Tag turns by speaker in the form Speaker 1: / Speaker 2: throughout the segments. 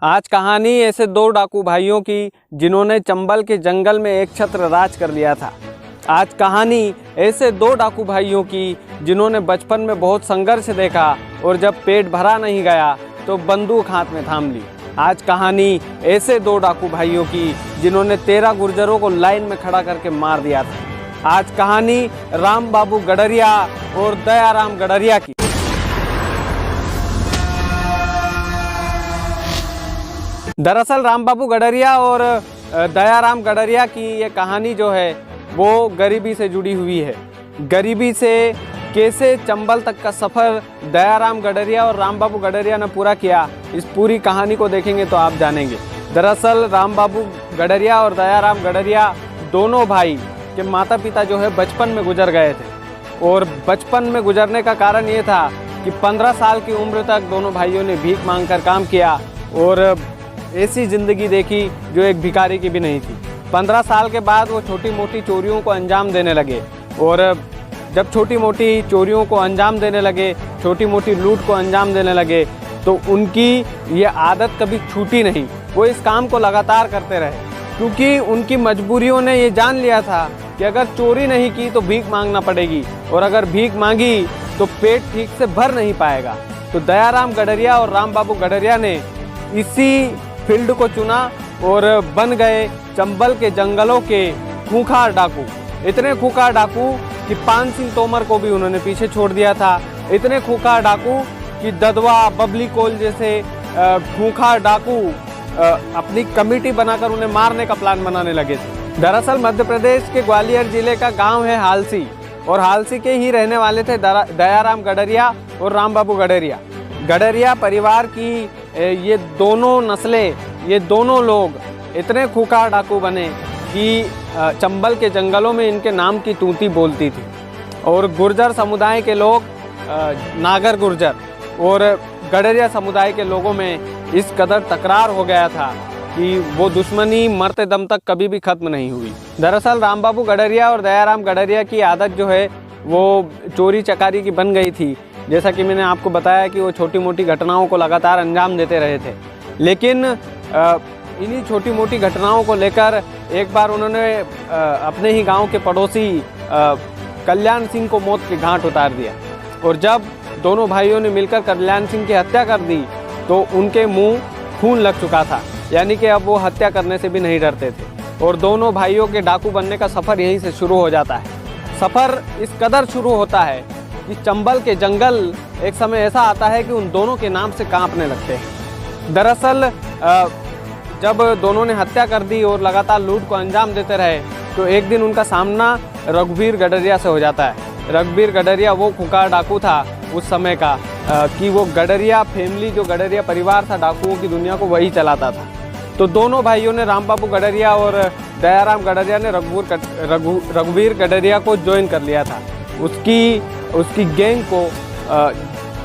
Speaker 1: आज कहानी ऐसे दो डाकू भाइयों की जिन्होंने चंबल के जंगल में एक छत्र राज कर लिया था। आज कहानी ऐसे दो डाकू भाइयों की जिन्होंने बचपन में बहुत संघर्ष देखा और जब पेट भरा नहीं गया तो बंदूक हाथ में थाम ली। आज कहानी ऐसे दो डाकू भाइयों की जिन्होंने 13 गुर्जरों को लाइन में खड़ा करके मार दिया था। आज कहानी राम बाबू गडरिया और दयाराम गडरिया की। दरअसल राम बाबू गडरिया और दयाराम गडरिया की ये कहानी जो है वो गरीबी से जुड़ी हुई है। गरीबी से कैसे चंबल तक का सफ़र दयाराम गडरिया और राम बाबू गडरिया ने पूरा किया, इस पूरी कहानी को देखेंगे तो आप जानेंगे। दरअसल राम बाबू गडरिया और दयाराम गडरिया दोनों भाई के माता पिता जो है बचपन में गुजर गए थे और बचपन में गुजरने का कारण ये था कि 15 साल की उम्र तक दोनों भाइयों ने भीख मांगकर काम किया और ऐसी ज़िंदगी देखी जो एक भिखारी की भी नहीं थी। 15 साल के बाद वो छोटी मोटी चोरियों को अंजाम देने लगे और जब छोटी मोटी चोरियों को अंजाम देने लगे, छोटी मोटी लूट को अंजाम देने लगे, तो उनकी ये आदत कभी छूटी नहीं। वो इस काम को लगातार करते रहे क्योंकि उनकी मजबूरियों ने ये जान लिया था कि अगर चोरी नहीं की तो भीख मांगना पड़ेगी और अगर भीख मांगी तो पेट ठीक से भर नहीं पाएगा। तो दयाराम गडरिया और राम बाबू गडरिया ने इसी फील्ड को चुना और बन गए चंबल के जंगलों के खूंखार डाकू। इतने खूंखार डाकू कि पान सिंह तोमर को भी उन्होंने पीछे छोड़ दिया था। इतने खूंखार डाकू कि ददवा, बबली कोल जैसे खूंखार डाकू अपनी कमेटी बनाकर उन्हें मारने का प्लान बनाने लगे थे। दरअसल मध्य प्रदेश के ग्वालियर जिले का गांव है हालसी और हालसी के ही रहने वाले थे दयाराम गडरिया और राम बाबू गडरिया। गडरिया परिवार की ये दोनों नस्लें, ये दोनों लोग इतने खूंखार डाकू बने कि चंबल के जंगलों में इनके नाम की तूती बोलती थी और गुर्जर समुदाय के लोग नागर गुर्जर और गडरिया समुदाय के लोगों में इस कदर तकरार हो गया था कि वो दुश्मनी मरते दम तक कभी भी ख़त्म नहीं हुई। दरअसल राम बाबू गडरिया और दयाराम गडरिया की आदत जो है वो चोरी चकारी की बन गई थी। जैसा कि मैंने आपको बताया कि वो छोटी मोटी घटनाओं को लगातार अंजाम देते रहे थे, लेकिन इन्हीं छोटी मोटी घटनाओं को लेकर एक बार उन्होंने अपने ही गांव के पड़ोसी कल्याण सिंह को मौत के घाट उतार दिया और जब दोनों भाइयों ने मिलकर कल्याण सिंह की हत्या कर दी तो उनके मुंह खून लग चुका था, यानी कि अब वो हत्या करने से भी नहीं डरते थे और दोनों भाइयों के डाकू बनने का सफ़र यहीं से शुरू हो जाता है। सफ़र इस कदर शुरू होता है कि चंबल के जंगल एक समय ऐसा आता है कि उन दोनों के नाम से कांपने लगते हैं। दरअसल जब दोनों ने हत्या कर दी और लगातार लूट को अंजाम देते रहे तो एक दिन उनका सामना रघुवीर गडरिया से हो जाता है। रघुवीर गडरिया वो खूंखार डाकू था उस समय का कि वो गडरिया फैमिली, जो गडरिया परिवार था डाकुओं की दुनिया को, वही चलाता था। तो दोनों भाइयों ने, राम बाबू गडरिया और दयाराम गडरिया ने रघुवीर गडरिया को ज्वाइन कर लिया था।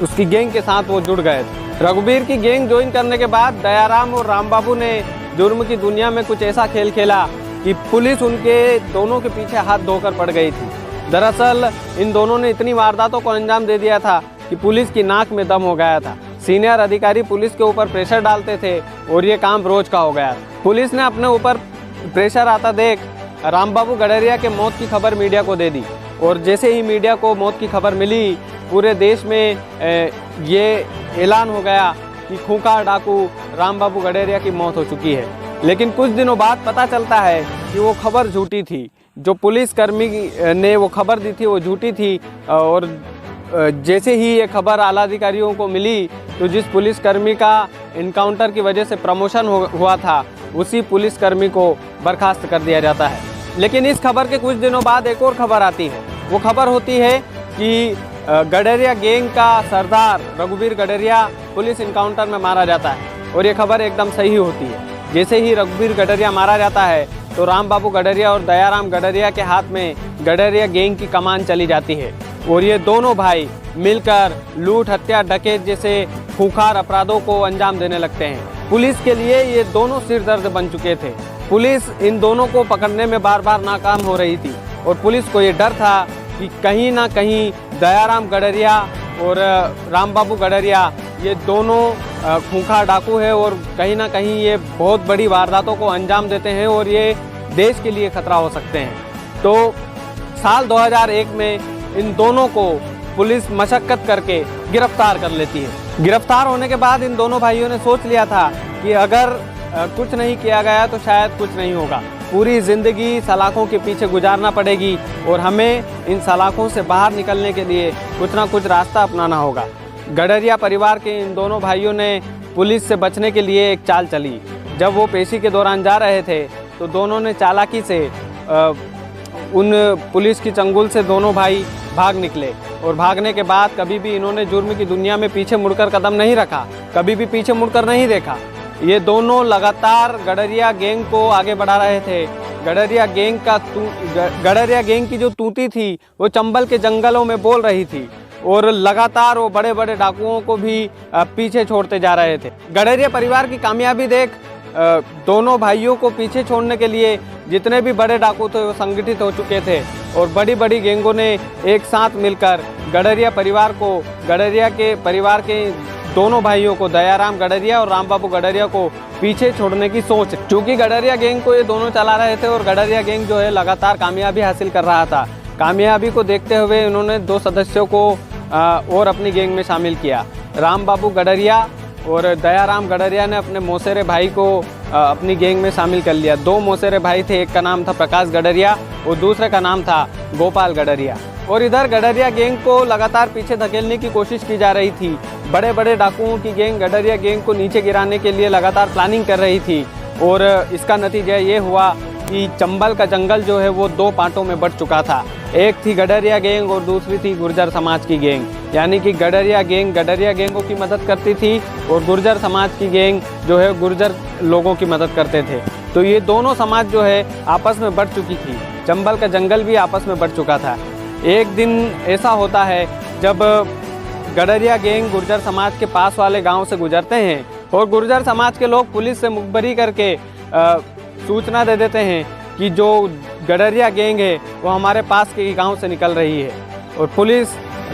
Speaker 1: उसकी गैंग के साथ वो जुड़ गए थे। रघुवीर की गैंग ज्वाइन करने के बाद दयाराम और राम बाबू ने जुर्म की दुनिया में कुछ ऐसा खेल खेला कि पुलिस उनके दोनों के पीछे हाथ धोकर पड़ गई थी। दरअसल इन दोनों ने इतनी वारदातों को अंजाम दे दिया था कि पुलिस की नाक में दम हो गया था। सीनियर अधिकारी पुलिस के ऊपर प्रेशर डालते थे और ये काम रोज का हो गया। पुलिस ने अपने ऊपर प्रेशर आता देख राम बाबू गडरिया के मौत की खबर मीडिया को दे दी और जैसे ही मीडिया को मौत की खबर मिली, पूरे देश में ये ऐलान हो गया कि खूंखार डाकू राम बाबू गडरिया की मौत हो चुकी है। लेकिन कुछ दिनों बाद पता चलता है कि वो खबर झूठी थी। जो पुलिसकर्मी ने वो खबर दी थी वो झूठी थी और जैसे ही ये खबर आला अधिकारियों को मिली तो जिस पुलिसकर्मी का इनकाउंटर की वजह से प्रमोशन हुआ था उसी पुलिसकर्मी को बर्खास्त कर दिया जाता है। लेकिन इस खबर के कुछ दिनों बाद एक और खबर आती है। वो खबर होती है कि गडरिया गैंग का सरदार रघुवीर गडरिया पुलिस इनकाउंटर में मारा जाता है और ये खबर एकदम सही होती है। जैसे ही रघुवीर गडरिया मारा जाता है तो राम बाबू गडरिया और दयाराम गडरिया के हाथ में गडरिया गैंग की कमान चली जाती है और ये दोनों भाई मिलकर लूट, हत्या, डकैत जैसे खूंखार अपराधों को अंजाम देने लगते हैं। पुलिस के लिए ये दोनों सिरदर्द बन चुके थे। पुलिस इन दोनों को पकड़ने में बार बार नाकाम हो रही थी और पुलिस को ये डर था कि कहीं ना कहीं दयाराम गडरिया और राम बाबू गडरिया ये दोनों खूंखार डाकू है और कहीं ना कहीं ये बहुत बड़ी वारदातों को अंजाम देते हैं और ये देश के लिए खतरा हो सकते हैं। तो साल 2001 में इन दोनों को पुलिस मशक्कत करके गिरफ्तार कर लेती है। गिरफ्तार होने के बाद इन दोनों भाइयों ने सोच लिया था कि अगर कुछ नहीं किया गया तो शायद कुछ नहीं होगा, पूरी ज़िंदगी सलाखों के पीछे गुजारना पड़ेगी और हमें इन सलाखों से बाहर निकलने के लिए कुछ ना कुछ रास्ता अपनाना होगा। गडरिया परिवार के इन दोनों भाइयों ने पुलिस से बचने के लिए एक चाल चली। जब वो पेशी के दौरान जा रहे थे तो दोनों ने चालाकी से उन पुलिस की चंगुल से दोनों भाई भाग निकले और भागने के बाद कभी भी इन्होंने जुर्म की दुनिया में पीछे मुड़कर कदम नहीं रखा, कभी भी पीछे मुड़कर नहीं देखा। ये दोनों लगातार गडरिया गैंग को आगे बढ़ा रहे थे। गडरिया गैंग की जो तूती थी वो चंबल के जंगलों में बोल रही थी और लगातार वो बड़े बड़े डाकुओं को भी पीछे छोड़ते जा रहे थे। गडरिया परिवार की कामयाबी देख दोनों भाइयों को पीछे छोड़ने के लिए जितने भी बड़े डाकू थे वो संगठित हो चुके थे और बड़ी बड़ी गैंगों ने एक साथ मिलकर गडरिया के परिवार के दोनों भाइयों को, दयाराम गडरिया और रामबाबू गडरिया को पीछे छोड़ने की सोच। चूँकि गडरिया गैंग को ये दोनों चला रहे थे और गडरिया गैंग जो है लगातार कामयाबी हासिल कर रहा था, कामयाबी को देखते हुए उन्होंने 2 सदस्यों को और अपनी गैंग में शामिल किया। रामबाबू गडरिया और दयाराम गडरिया ने अपने मौसेरे भाई को अपनी गैंग में शामिल कर लिया। 2 मौसेरे भाई थे, एक का नाम था प्रकाश गडरिया और दूसरे का नाम था गोपाल गडरिया। और इधर गडरिया गैंग को लगातार पीछे धकेलने की कोशिश की जा रही थी। बड़े बड़े डाकुओं की गैंग गडरिया गैंग को नीचे गिराने के लिए लगातार प्लानिंग कर रही थी और इसका नतीजा ये हुआ कि चंबल का जंगल जो है वो 2 पार्टों में बंट चुका था। एक थी गडरिया गैंग और दूसरी थी गुर्जर समाज की गैंग। यानी कि गडरिया गैंगों की मदद करती थी और गुर्जर समाज की गैंग जो है गुर्जर लोगों की मदद करते थे। तो ये दोनों समाज जो है आपस में बढ़ चुकी थी। चंबल का जंगल भी आपस में बढ़ चुका था। एक दिन ऐसा होता है जब गडरिया गैंग गुर्जर समाज के पास वाले गांव से गुजरते हैं और गुर्जर समाज के लोग पुलिस से मुखबरी करके सूचना दे देते हैं कि जो गडरिया गैंग है वो हमारे पास के गांव से निकल रही है और पुलिस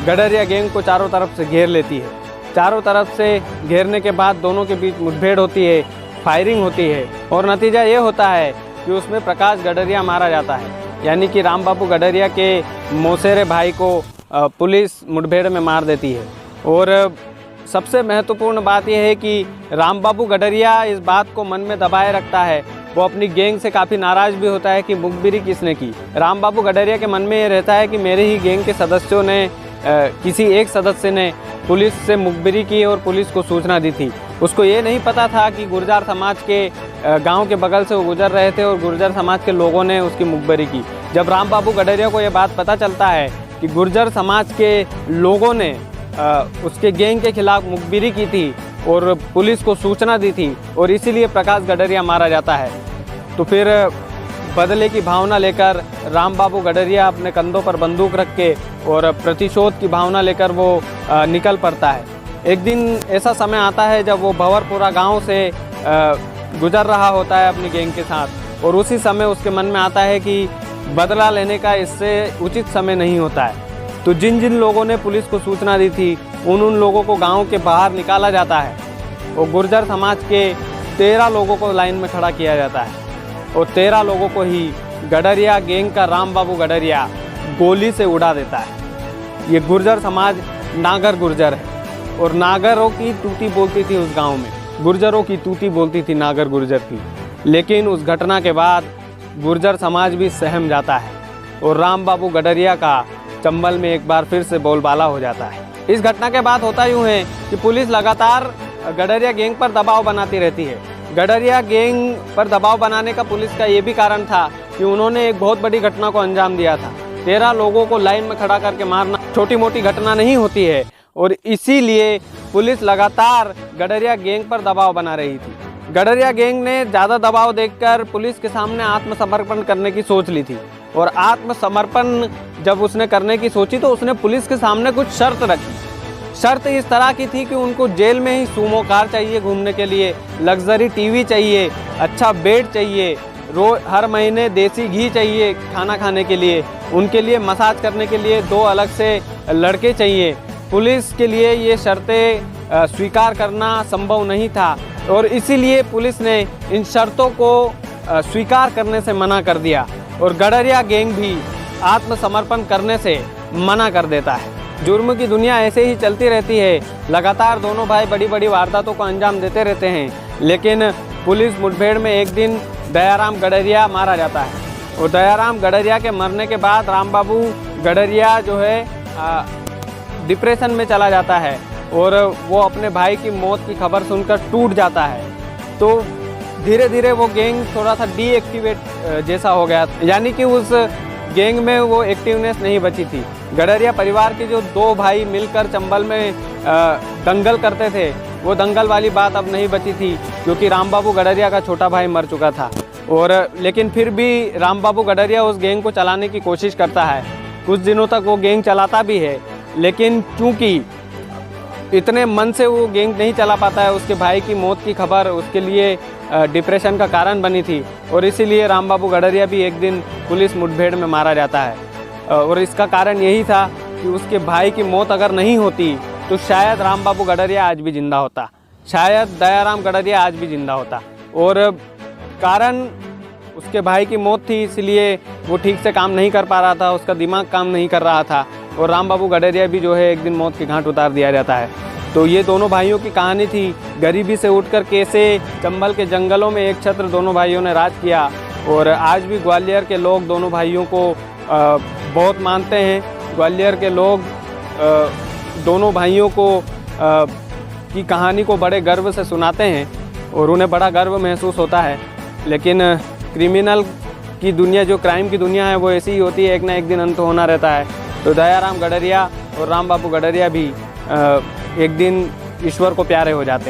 Speaker 1: गडरिया गैंग को चारों तरफ से घेर लेती है। चारों तरफ से घेरने के बाद दोनों के बीच मुठभेड़ होती है, फायरिंग होती है और नतीजा ये होता है कि उसमें प्रकाश गडरिया मारा जाता है। यानी कि रामबाबू गडरिया के मौसेरे भाई को पुलिस मुठभेड़ में मार देती है। और सबसे महत्वपूर्ण बात यह है कि रामबाबू गडरिया इस बात को मन में दबाए रखता है। वो अपनी गैंग से काफ़ी नाराज़ भी होता है कि मुखबिरी किसने की। रामबाबू गडरिया के मन में ये रहता है कि मेरे ही गैंग के सदस्यों ने किसी एक सदस्य ने पुलिस से मुखबिरी की और पुलिस को सूचना दी थी। उसको ये नहीं पता था कि गुर्जर समाज के गांव के बगल से वो गुजर रहे थे और गुर्जर समाज के लोगों ने उसकी मुखबिरी की। जब रामबाबू गडरिया को ये बात पता चलता है कि गुर्जर समाज के लोगों ने उसके गैंग के खिलाफ मुखबिरी की थी और पुलिस को सूचना दी थी और इसीलिए प्रकाश गडरिया मारा जाता है, तो फिर बदले की भावना लेकर रामबाबू गडरिया अपने कंधों पर बंदूक रख के और प्रतिशोध की भावना लेकर वो निकल पड़ता है। एक दिन ऐसा समय आता है जब वो भंवरपुरा गांव से गुजर रहा होता है अपनी गैंग के साथ और उसी समय उसके मन में आता है कि बदला लेने का इससे उचित समय नहीं होता है। तो जिन जिन लोगों ने पुलिस को सूचना दी थी उन लोगों को गांव के बाहर निकाला जाता है और गुर्जर समाज के 13 लोगों को लाइन में खड़ा किया जाता है और 13 लोगों को ही गडरिया गैंग का रामबाबू गडरिया गोली से उड़ा देता है। ये गुर्जर समाज नागर गुर्जर है और नागरों की तूती बोलती थी उस गांव में, गुर्जरों की तूती बोलती थी नागर गुर्जर की। लेकिन उस घटना के बाद गुर्जर समाज भी सहम जाता है और रामबाबू गडरिया का चंबल में एक बार फिर से बोलबाला हो जाता है। इस घटना के बाद होता यूँ है कि पुलिस लगातार गडरिया गैंग पर दबाव बनाती रहती है। गडरिया गैंग पर दबाव बनाने का पुलिस का ये भी कारण था कि उन्होंने एक बहुत बड़ी घटना को अंजाम दिया था। 13 लोगों को लाइन में खड़ा करके मारना छोटी मोटी घटना नहीं होती है और इसीलिए पुलिस लगातार गडरिया गैंग पर दबाव बना रही थी। गडरिया गैंग ने ज़्यादा दबाव देखकर पुलिस के सामने आत्मसमर्पण करने की सोच ली थी और आत्मसमर्पण जब उसने करने की सोची तो उसने पुलिस के सामने कुछ शर्त रखी। शर्त इस तरह की थी कि उनको जेल में ही सूमो कार चाहिए घूमने के लिए, लग्जरी टीवी चाहिए, अच्छा बेड चाहिए, हर महीने देसी घी चाहिए खाना खाने के लिए, उनके लिए मसाज करने के लिए 2 अलग से लड़के चाहिए। पुलिस के लिए ये शर्तें स्वीकार करना संभव नहीं था और इसीलिए पुलिस ने इन शर्तों को स्वीकार करने से मना कर दिया और गडरिया गैंग भी आत्मसमर्पण करने से मना कर देता है। जुर्म की दुनिया ऐसे ही चलती रहती है, लगातार दोनों भाई बड़ी बड़ी वारदातों को अंजाम देते रहते हैं, लेकिन पुलिस मुठभेड़ में एक दिन दयाराम गडरिया मारा जाता है और दयाराम गडरिया के मरने के बाद राम बाबू गडरिया जो है डिप्रेशन में चला जाता है और वो अपने भाई की मौत की खबर सुनकर टूट जाता है। तो धीरे धीरे वो गैंग थोड़ा सा डीएक्टिवेट जैसा हो गया, यानी कि उस गैंग में वो एक्टिवनेस नहीं बची थी। गडरिया परिवार के जो दो भाई मिलकर चंबल में दंगल करते थे, वो दंगल वाली बात अब नहीं बची थी क्योंकि राम बाबू गडरिया का छोटा भाई मर चुका था। और लेकिन फिर भी राम बाबू गडरिया उस गैंग को चलाने की कोशिश करता है, कुछ दिनों तक वो गैंग चलाता भी है, लेकिन चूँकि इतने मन से वो गैंग नहीं चला पाता है, उसके भाई की मौत की खबर उसके लिए डिप्रेशन का कारण बनी थी और इसीलिए राम बाबू गडरिया भी एक दिन पुलिस मुठभेड़ में मारा जाता है। और इसका कारण यही था कि उसके भाई की मौत अगर नहीं होती तो शायद राम बाबू गडरिया आज भी जिंदा होता, शायद दयाराम गडरिया आज भी जिंदा होता। और कारण उसके भाई की मौत थी, इसलिए वो ठीक से काम नहीं कर पा रहा था, उसका दिमाग काम नहीं कर रहा था और राम बाबू गडरिया भी जो है एक दिन मौत के घाट उतार दिया जाता है। तो ये दोनों भाइयों की कहानी थी, गरीबी से उठकर कैसे चंबल के जंगलों में एक छत्र दोनों भाइयों ने राज किया और आज भी ग्वालियर के लोग दोनों भाइयों को बहुत मानते हैं। ग्वालियर के लोग दोनों भाइयों को की कहानी को बड़े गर्व से सुनाते हैं और उन्हें बड़ा गर्व महसूस होता है। लेकिन क्रिमिनल की दुनिया, जो क्राइम की दुनिया है, वो ऐसी ही होती है, एक ना एक दिन अंत होना रहता है। तो दयाराम गडरिया और राम बाबू गडरिया भी एक दिन ईश्वर को प्यारे हो जाते हैं।